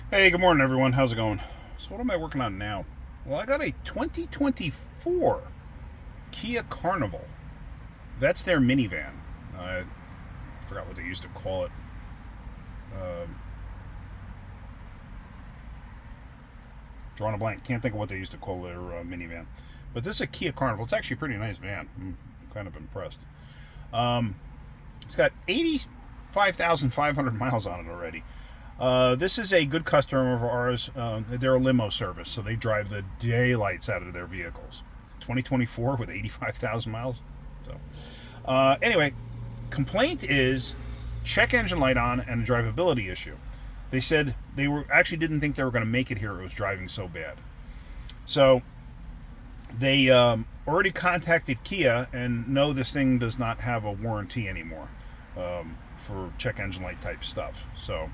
Hey, good morning, everyone. How's it going? So, what am I working on now? Well, I got a 2024 Kia Carnival. That's their minivan. I forgot what they used to call it. Um Drawing a blank. Can't think of what they used to call their minivan. But this is a Kia Carnival. It's actually a pretty nice van. I'm kind of impressed. Um, it's got 85,500 miles on it already. This is a good customer of ours. They're a limo service, so they drive the daylights out of their vehicles. 2024 with 85,000 miles. So, anyway, complaint is check engine light on and a drivability issue. They said they were actually didn't think they were going to make it here. It was driving so bad. So they already contacted Kia and know this thing does not have a warranty anymore for check engine light type stuff. So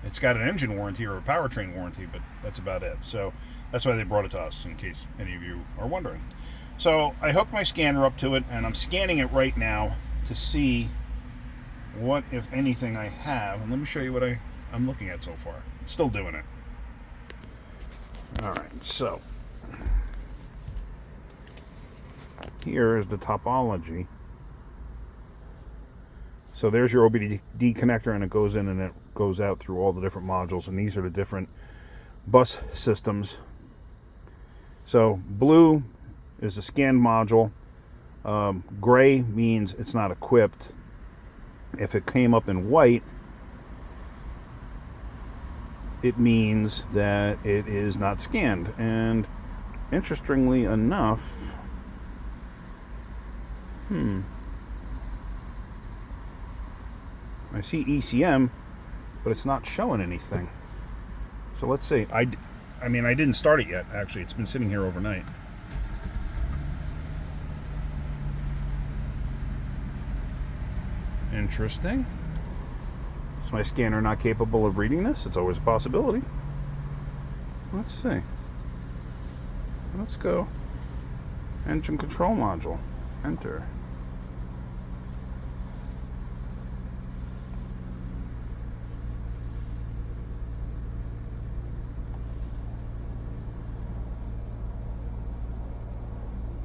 it's got an engine warranty or a powertrain warranty, but that's about it. So that's why they brought it to us, in case any of you are wondering. So I hooked my scanner up to it, and I'm scanning it right now to see what, if anything, I have. And let me show you what I'm looking at so far. It's still doing it. All right, so here is the topology. So there's your OBD connector, and it goes in and it goes out through all the different modules, and these are the different bus systems. So blue is a scanned module. Gray means it's not equipped. If it came up in white, it means that it is not scanned. And interestingly enough, I see ECM, but it's not showing anything. So let's see. I mean, I didn't start it yet, actually. It's been sitting here overnight. Interesting. Is my scanner not capable of reading this? It's always a possibility. Let's see. Let's go. Engine control module. Enter.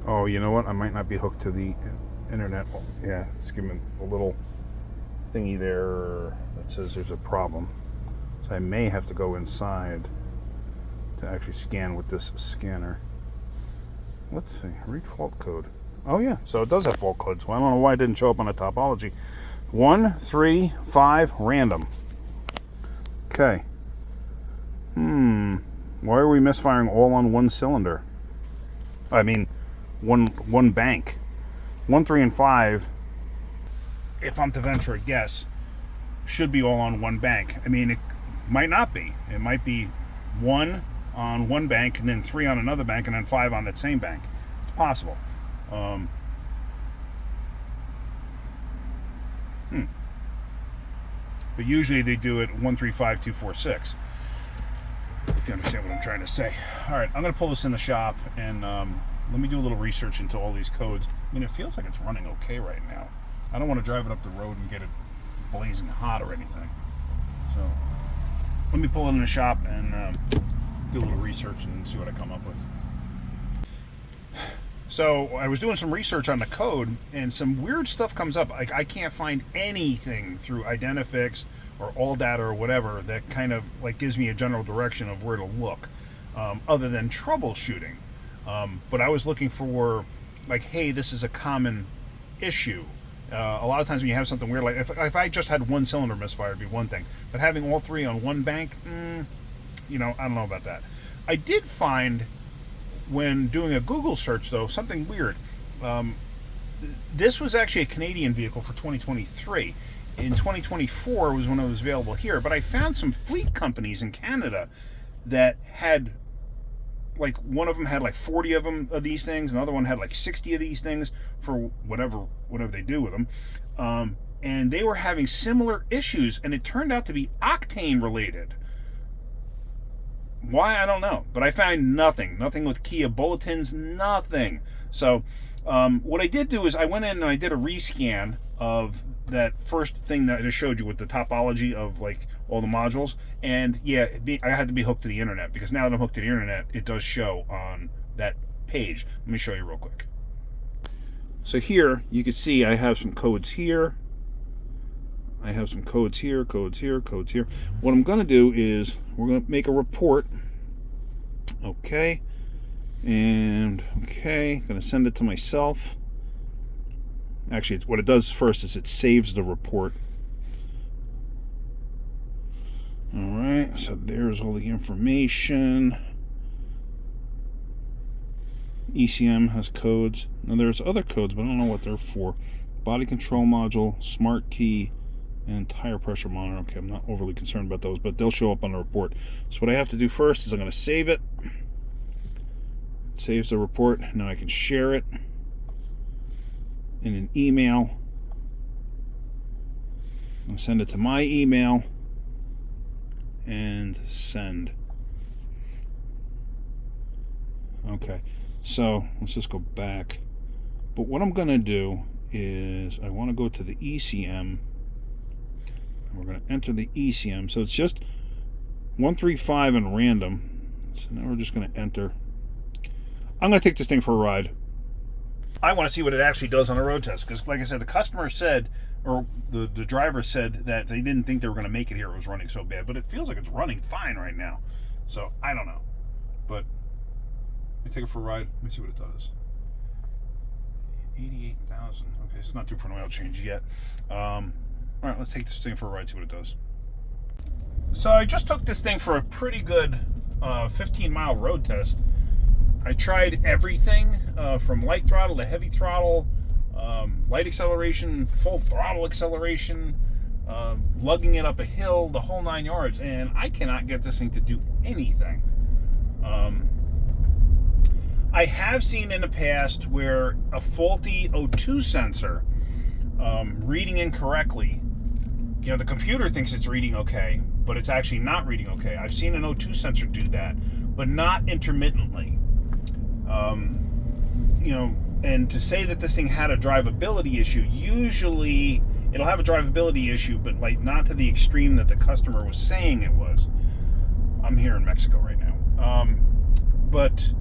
Oh, you know what? I might not be hooked to the internet. Oh, yeah, it's giving a little thingy there that says there's a problem. So I may have to go inside to actually scan with this scanner. Let's see. Read fault code. Oh, yeah. So it does have fault code. So I don't know why it didn't show up on the topology. 135 random. Okay. Why are we misfiring all on one cylinder? I mean, one bank. 1, 3, and 5, if I'm to venture a guess, should be all on one bank. I mean, it might not be. It might be 1 on one bank, and then 3 on another bank, and then 5 on that same bank. It's possible. But usually they do it 1, 3, 5, 2, 4, 6. If you understand what I'm trying to say. All right, I'm going to pull this in the shop, and let me do a little research into all these codes. I mean, it feels like it's running okay right now. I don't want to drive it up the road and get it blazing hot or anything. So let me pull it in the shop and do a little research and see what I come up with. So I was doing some research on the code, and some weird stuff comes up. Like, I can't find anything through Identifix or AllData or whatever that kind of like gives me a general direction of where to look, other than troubleshooting. But I was looking for, like, hey, this is a common issue. A lot of times when you have something weird, like if I just had one cylinder misfire, it'd be one thing. But having all 3 on one bank, I don't know about that. I did find, when doing a Google search, though, something weird. This was actually a Canadian vehicle for 2023. In 2024 was when it was available here. But I found some fleet companies in Canada that had, like, one of them had like 40 of these things, another one had like 60 of these things for whatever they do with them, and they were having similar issues, and it turned out to be octane related. Why, I don't know. But I found nothing. Nothing with Kia bulletins, nothing. So what I did do is I went in and I did a rescan of that first thing that I just showed you with the topology of like all the modules. And yeah, I had to be hooked to the internet, because now that I'm hooked to the internet, it does show on that page. Let me show you real quick. So here you can see I have some codes here. I have some codes here, codes here, codes here. What I'm going to do is we're going to make a report. Okay. And okay, I'm going to send it to myself. Actually, what it does first is it saves the report. All right, so there's all the information. ECM has codes. Now there's other codes, but I don't know what they're for. Body control module, smart key, and tire pressure monitor. Okay, I'm not overly concerned about those, but they'll show up on the report. So what I have to do first is I'm going to save it. It saves the report. Now I can share it in an email. I'm going to send it to my email and send. Okay, so let's just go back. But what I'm going to do is I want to go to the ECM. We're going to enter the ECM. So it's just 135 and random. So now we're just going to enter. I'm going to take this thing for a ride. I want to see what it actually does on a road test, because like I said, the customer said, or the driver said, that they didn't think they were going to make it here. It was running so bad, but it feels like it's running fine right now. So I don't know, but let me take it for a ride. Let me see what it does. 88,000. Okay, it's not due for an oil change yet. All right, let's take this thing for a ride, see what it does. So I just took this thing for a pretty good 15-mile road test. I tried everything from light throttle to heavy throttle, light acceleration, full throttle acceleration, lugging it up a hill, the whole 9 yards, and I cannot get this thing to do anything. I have seen in the past where a faulty O2 sensor reading incorrectly, you know, the computer thinks it's reading okay, but it's actually not reading okay. I've seen an O2 sensor do that, but not intermittently. You know, and to say that this thing had a drivability issue, usually it'll have a drivability issue, but like not to the extreme that the customer was saying it was. I'm here in Mexico right now. But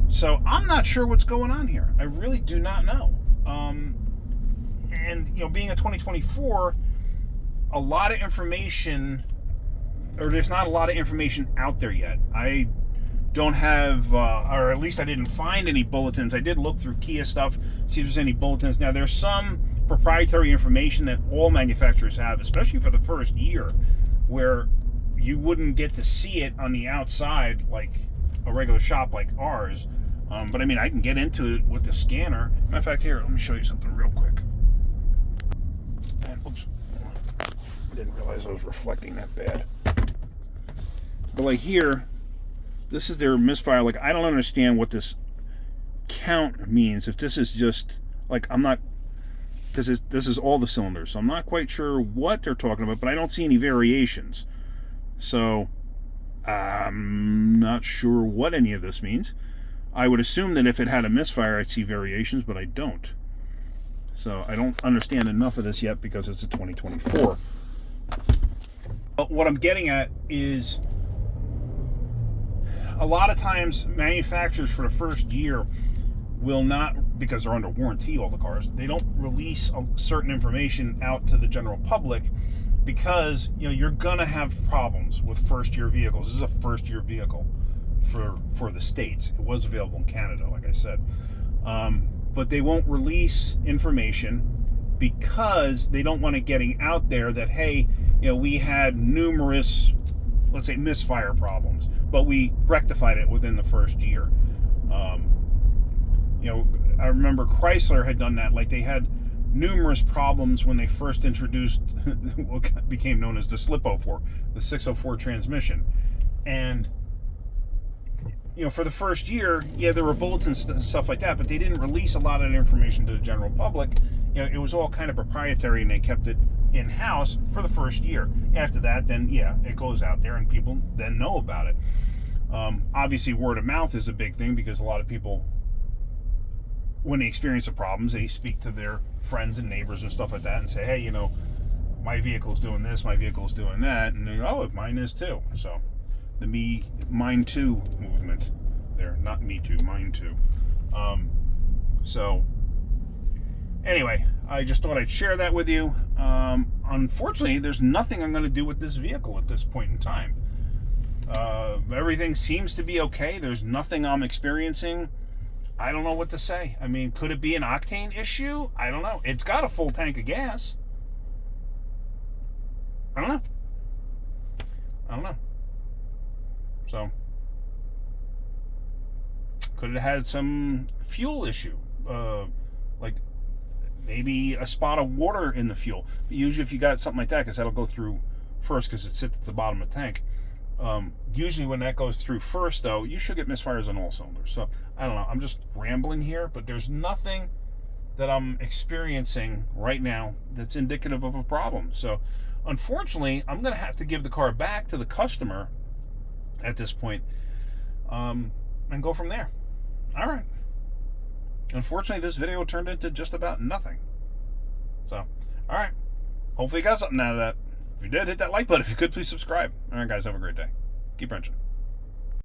so I'm not sure what's going on here. I really do not know. And you know, being a 2024, a lot of information, or there's not a lot of information out there yet. I don't have, or at least I didn't find any bulletins. I did look through Kia stuff, see if there's any bulletins. Now, there's some proprietary information that all manufacturers have, especially for the first year, where you wouldn't get to see it on the outside like a regular shop like ours. But I mean, I can get into it with the scanner. Matter of fact, here, let me show you something real quick. And, oops, I didn't realize I was reflecting that bad. But like here, this is their misfire. Like, I don't understand what this count means. If this is just, like, I'm not, because this is all the cylinders, so I'm not quite sure what they're talking about, but I don't see any variations. So, I'm not sure what any of this means. I would assume that if it had a misfire, I'd see variations, but I don't. So, I don't understand enough of this yet because it's a 2024. But what I'm getting at is, a lot of times manufacturers for the first year will not, because they're under warranty, all the cars, they don't release certain information out to the general public because, you know, you're gonna have problems with first year vehicles. This is a first year vehicle for the States. It was available in Canada, like I said. But they won't release information because they don't want it getting out there that, hey, you know, we had numerous, let's say, misfire problems, but we rectified it within the first year. You know, I remember Chrysler had done that. Like, they had numerous problems when they first introduced what became known as the Slip-04, the 604 transmission. And, you know, for the first year, yeah, there were bulletins and stuff like that, but they didn't release a lot of that information to the general public. You know, it was all kind of proprietary, and they kept it in-house for the first year. After that, then, yeah, it goes out there, and people then know about it. Obviously, word of mouth is a big thing because a lot of people, when they experience the problems, they speak to their friends and neighbors and stuff like that and say, hey, you know, my vehicle's doing this, my vehicle's doing that, and they go, oh, mine is too. So the mine too movement there, not me too, mine too. So anyway, I just thought I'd share that with you. Unfortunately, there's nothing I'm going to do with this vehicle at this point in time. Everything seems to be okay. There's nothing I'm experiencing. I don't know what to say. I mean, could it be an octane issue? I don't know. It's got a full tank of gas. I don't know. So, could it have had some fuel issue? Like maybe a spot of water in the fuel. But usually if you got something like that, because that'll go through first because it sits at the bottom of the tank. Usually when that goes through first, though, you should get misfires on all cylinders. So, I don't know. I'm just rambling here, but there's nothing that I'm experiencing right now that's indicative of a problem. So, unfortunately, I'm going to have to give the car back to the customer at this point, and go from there. All right. Unfortunately, this video turned into just about nothing. So, all right. Hopefully you got something out of that. If you did, hit that like button. If you could, please subscribe. All right, guys, have a great day. Keep wrenching.